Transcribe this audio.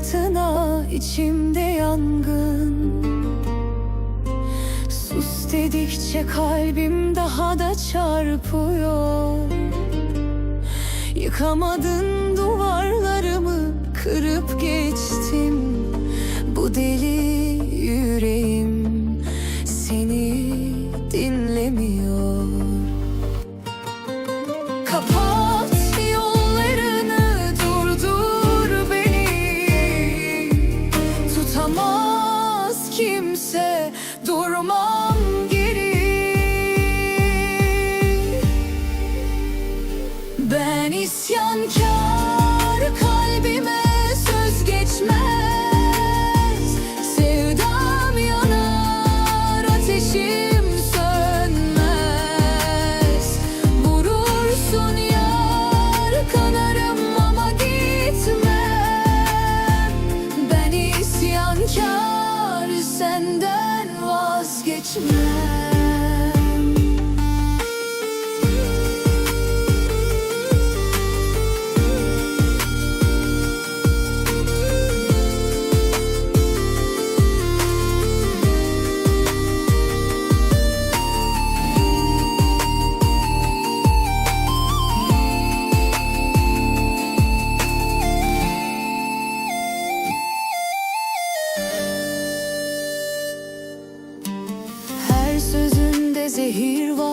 fırtına, içimde yangın. Sus dedikçe kalbim daha da çarpıyor. Yıkamadın duvarlarımı, kırıp geçtim. Bu deli yüreğim seni dinlemiyor. Kapat yollarını, durdur beni. Tutamaz kimse, durmam geri. Ben isyankar, kalbime söz geçmez. Sevdam yanar, ateşim sönmez. Vurursun yar, kanarım ama gitmem. Ben isyankar, senden vazgeçmem. Her sözünde zehir var.